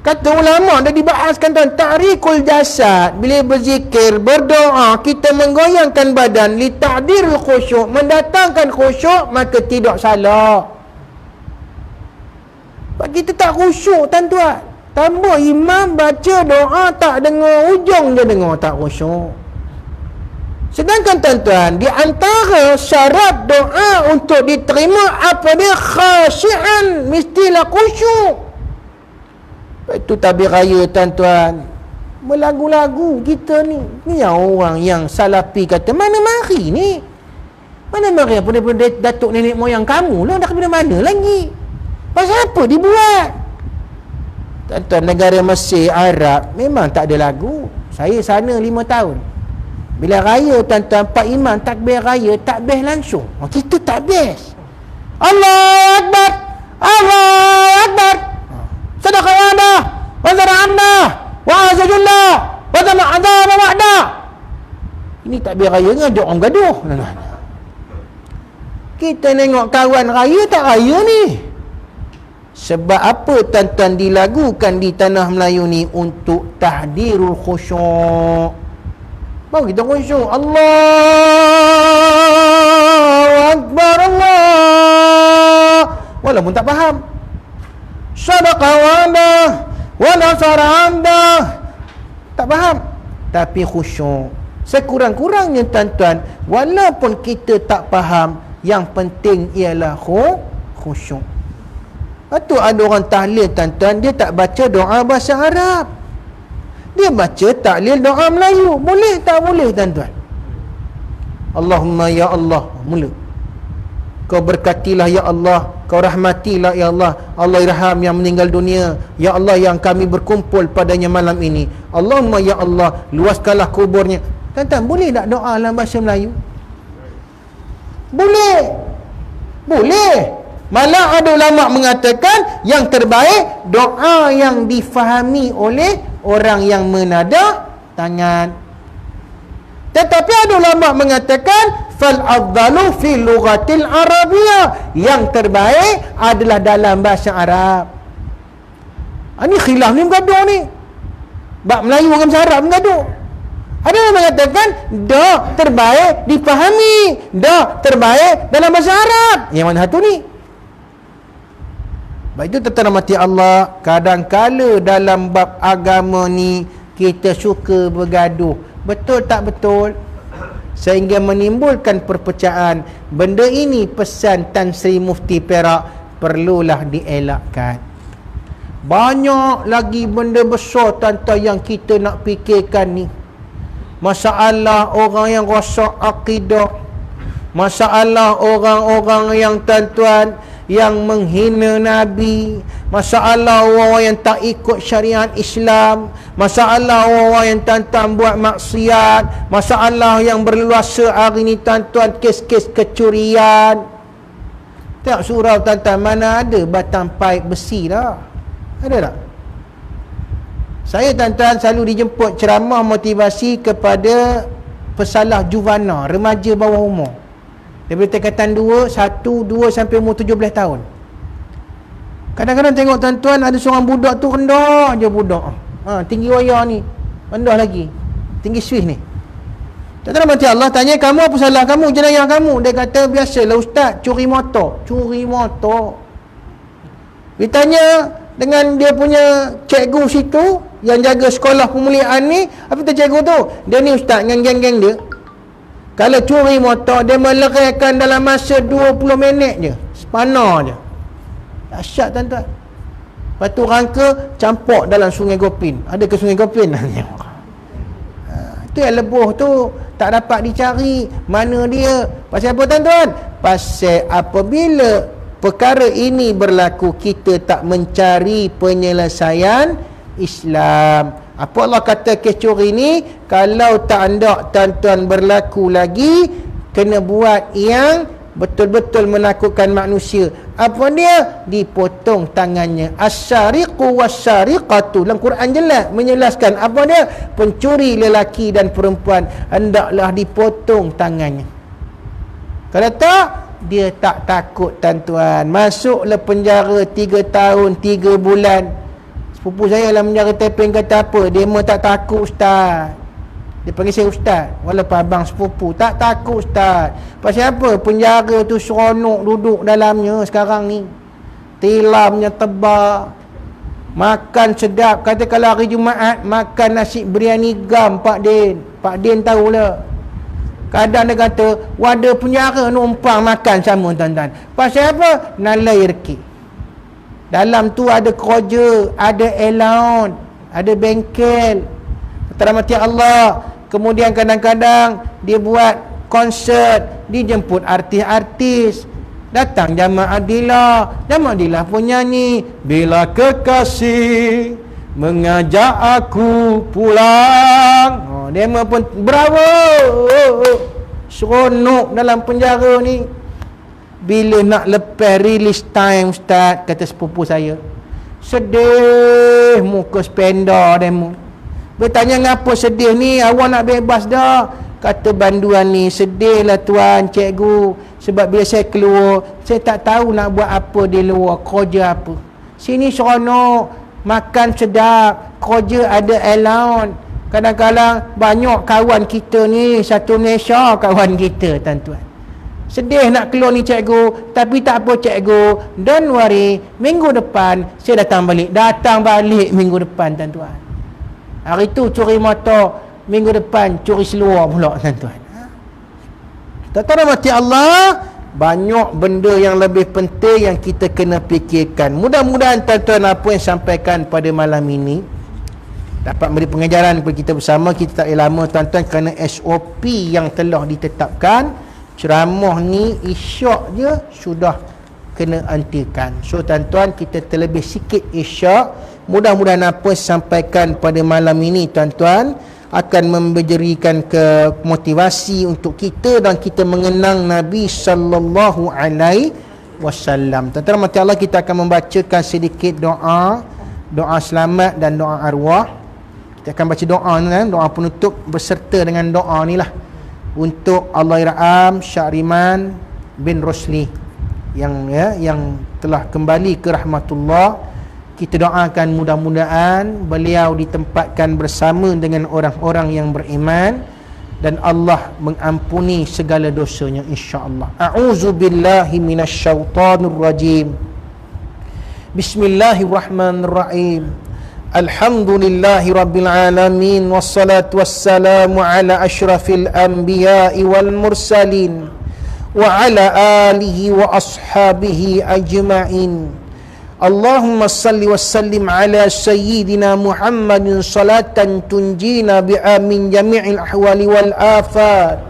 Kata ulama dah dibahaskan tuan, tahrikul jasad bila berzikir, berdoa, kita menggoyangkan badan li ta'dirul khusyuk, mendatangkan khusyuk, maka tidak salah. Sebab kita tak khusyuk tuan-tuan. Tambah imam baca doa tak dengar ujung, dia dengar tak khusyuk. Sedangkan tuan-tuan, di antara syarat doa untuk diterima apa dia? Khasyi'an, mestilah khusyuk. Itu tabir raya tuan-tuan, berlagu-lagu kita ni. Ni yang orang yang salafi kata, mana mari ni? Mana mari apa daripada datuk nenek moyang kamu lah, dah ke mana lagi? Pasal apa dibuat? Tuan-tuan, negara Mesir, Arab memang tak ada lagu. Saya sana 5 tahun. Bila raya tuan-tuan, Pak Imam takbir raya, takbir langsung. Kita takbir. Allahu Akbar, Allahu Akbar. Sadaqah wa'dah, wa zara'amna, wa azajullah, wa zama'adha wa wa'dah. Ini takbir raya dengan doa gaduh. Kita tengok kawan raya tak raya ni. Sebab apa tuan-tuan dilagukan di tanah Melayu ni? Untuk tahdirul khusyuk. Baru kita khusyuk. Allahu Akbar, Allah. Walaupun tak faham. Sadaqah wa'dah wa nasara 'abdah. Tak faham, tapi khusyuk. Sekurang-kurangnya tuan-tuan, walaupun kita tak faham, yang penting ialah khusyuk. Lepas ada orang tahlil tuan-tuan, dia tak baca doa bahasa Arab, dia baca tahlil doa Melayu. Boleh tak boleh tuan-tuan? Allahumma ya Allah, mula. Kau berkatilah ya Allah, kau rahmatilah ya Allah, Allah irham yang meninggal dunia, ya Allah yang kami berkumpul padanya malam ini, Allahumma ya Allah, luaskanlah kuburnya. Tuan-tuan, boleh tak doa dalam bahasa Melayu? Boleh. Boleh. Malah ada ulama mengatakan yang terbaik doa yang difahami oleh orang yang menada tangan. Tetapi ada ulama mengatakan fal afdalu fi lughatil arabiyyah, yang terbaik adalah dalam bahasa Arab. Ini khilaf ni bergaduh ni. Bab Melayu dengan bahasa Arab bergaduh. Ada yang mengatakan dah terbaik difahami, dah terbaik dalam bahasa Arab. Yang mana satu ni? Baik, itu tuan-tuan rahmati Allah, kadang-kala dalam bab agama ni kita suka bergaduh. Betul tak betul? Sehingga menimbulkan perpecahan. Benda ini pesan Tan Sri Mufti Perak perlulah dielakkan. Banyak lagi benda besar tuan-tuan yang kita nak fikirkan ni. Masalah orang yang rosak akidah, masalah orang-orang yang tuan-tuan yang menghina Nabi, masalah orang yang tak ikut syariat Islam, masalah orang yang tuan-tuan buat maksiat, masalah yang berluasa hari ni tuan-tuan, kes-kes kecurian. Tengok surau tuan-tuan, mana ada batang paip besi dah? Ada tak? Saya tuan-tuan selalu dijemput ceramah motivasi kepada pesalah juvana, remaja bawah umur. Daripada tingkatan 2, 1, 2 sampai umur 17 tahun. Kadang-kadang tengok tuan-tuan, ada seorang budak tu rendah je budak. Tinggi wayar ni, rendah lagi, tinggi Swiss ni. Tuan-tuan mati Allah tanya, kamu apa salah kamu, jenayah kamu? Dia kata, biasalah ustaz, curi motor. Curi motor. Dia tanya dengan dia punya cikgu situ yang jaga sekolah pemulihan ni, apa kata cikgu tu? Dia ni ustaz dengan geng-geng dia, kalau curi motor, dia meleraikan dalam masa 20 minit je, sepana je. Dahsyat tuan-tuan. Lepas tu rangka campur dalam Sungai Gopin. Ada ke Sungai Gopin? Itu yang lebuh tu tak dapat dicari mana dia. Pasal apa tuan-tuan? Pasal apabila perkara ini berlaku, kita tak mencari penyelesaian Islam. Apa Allah kata kes curi ni? Kalau tak hendak tuan-tuan berlaku lagi, kena buat yang betul-betul menakutkan manusia. Apa dia? Dipotong tangannya. Asyariqu wasyariqatu. Dalam Quran jelas menjelaskan apa dia? Pencuri lelaki dan perempuan hendaklah dipotong tangannya. Kalau tak, dia tak takut tuan-tuan. Masuklah penjara 3 tahun 3 bulan. Sepupu saya dalam penjara Tepeng kata apa? Dia memang tak takut ustaz. Dia panggil saya ustaz, walaupun abang sepupu. Tak takut ustaz. Pasal apa? Penjara tu seronok duduk dalamnya sekarang ni. Tilamnya tebal, makan sedap. Kata kalau hari Jumaat makan nasi biryani gam Pak Din. Pak Din tahulah. Kadang dia kata wadah penjara numpang makan sama tuan-tuan. Pasal apa? Nalai reki. Dalam tu ada kerja, ada allowance, ada bengkel. Terahmati Allah. Kemudian kadang-kadang dia buat konsert, dijemput artis-artis. Datang Jamaah Adillah. Jamaah Adillah pun nyanyi, bila kekasih mengajak aku pulang. Dia pun bravo. Seronok dalam penjara ni. Bila nak lepas release time ustaz, kata sepupu saya, sedih muka spenda demo. Bertanya ngapa sedih ni? Awak nak bebas dah. Kata banduan ni, sedih lah tuan cikgu. Sebab bila saya keluar, saya tak tahu nak buat apa di luar, kerja apa. Sini seronok, makan sedap, kerja ada allowance. Kadang-kadang banyak kawan kita ni, satu Malaysia kawan kita tuan-tuan. Sedih nak keluar ni cikgu. Tapi tak apa cikgu, don't worry, minggu depan saya datang balik. Datang balik minggu depan tuan-tuan. Hari tu curi motor, minggu depan curi seluar pula tuan-tuan. Tuan-tuan mati Allah, banyak benda yang lebih penting yang kita kena fikirkan. Mudah-mudahan tuan-tuan apa yang sampaikan pada malam ini dapat beri pengajaran kepada kita bersama. Kita tak lama tuan-tuan kerana SOP yang telah ditetapkan. Ceramah ni isyak je sudah kena hentikan. So tuan-tuan, kita terlebih sikit isyak. Mudah-mudahan apa sampaikan pada malam ini tuan-tuan akan memberikan ke motivasi untuk kita dan kita mengenang Nabi sallallahu alaihi wasallam. Tuan-tuan mati Allah, kita akan membacakan sedikit doa selamat dan doa arwah. Kita akan baca doa ni, doa penutup berserta dengan doa ni lah, untuk Allahyarham Syahriman bin Rosli yang telah kembali ke rahmatullah. Kita doakan mudah-mudahan beliau ditempatkan bersama dengan orang-orang yang beriman dan Allah mengampuni segala dosanya insya-Allah. A'udzubillahi minasyaitonir rajim. Bismillahirrahmanirrahim. Alhamdulillahi rabbil alamin, wassalatu wassalamu ala asyrafil anbiya'i wal mursalin wa ala alihi wa ashabihi ajma'in. Allahumma salli wa sallim ala sayyidina Muhammadin salatan tunjina biha min jami'il ahwali wal afat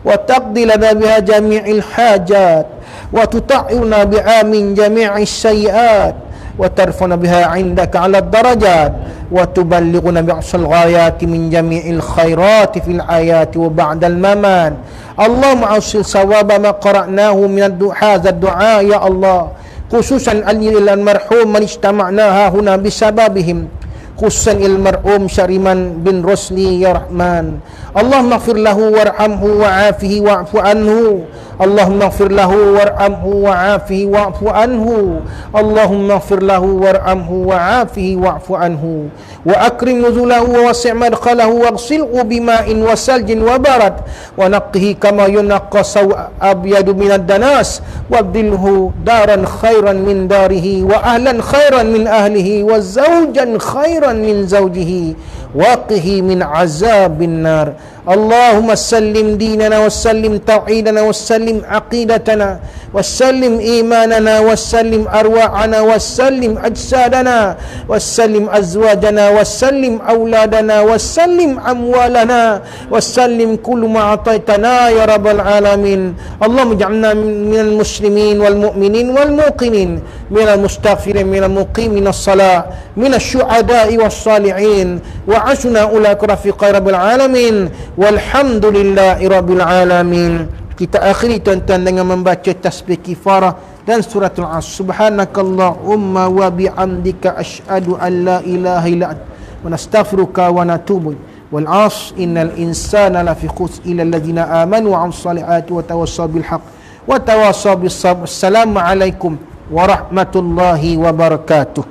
wa taqdi lana biha jami'il hajat wa tuta'ina biha min jami'is sayyiat wa tarfana biha 'indaka 'ala darajat wa tuballighuna bi'sal ghayati min jami'il khairati fil ayati wa ba'dal mamat. Allahumma awsil sawaba ma qara'nahu min hadha ad-du'a ya Allah, khususan al marhum man ijtama'na huna bisababihim, khususan il marhum Syahriman bin Rosli ya Rahman. Allahumma ighfir lahu warhamhu wa'afihi wa'fu anhu. Allahumma ighfir lahu warhamhu wa'afihi wa'fu anhu. Allahumma ighfir lahu warhamhu wa'afihi wa'fu anhu. Wa akrim nuzulahu wa wasi' madkhalahu waghsilhu bima'in wa saljin wa barad wa naqqihi kama yunaqqa saw abyadu minad danas wabdilhu daran khairan min darihi wa ahlan khairan min ahlihi wa zawjan khairan min zawjihi waqihi min azabin nar. Allahumma sallim dinana wa sallim tauhidana wa sallim aqidatana wa sallim imanana wa sallim arwa'ana wa sallim ajsadana wa sallim azwajana wa sallim auladana wa sallim amwalana wa sallim kullu ma ataitana ya rabbal alamin. Allahumma ij'alna minal muslimin wal mu'minin wal muqinin, minal mustaghfirin, minal muqimin as-salah, minasy syuhada'i was salihin wa asuna ulaka rafiqa rabbil alamin walhamdulillahi rabbil alamin. Kita akhiri tuan-tuan dengan membaca tasbih kifarah dan suratul Asr. Subhanakallahumma wa bihamdika asyhadu an la ilaha illa anta wa nastaghfiruka wa natubu wal 'asr innal insana lafi khusr illa alladhina amanu wa 'amilus salihati wa tawassaw bil haqq wa tawassaw bis sabr. Assalamualaikum warahmatullahi wabarakatuh.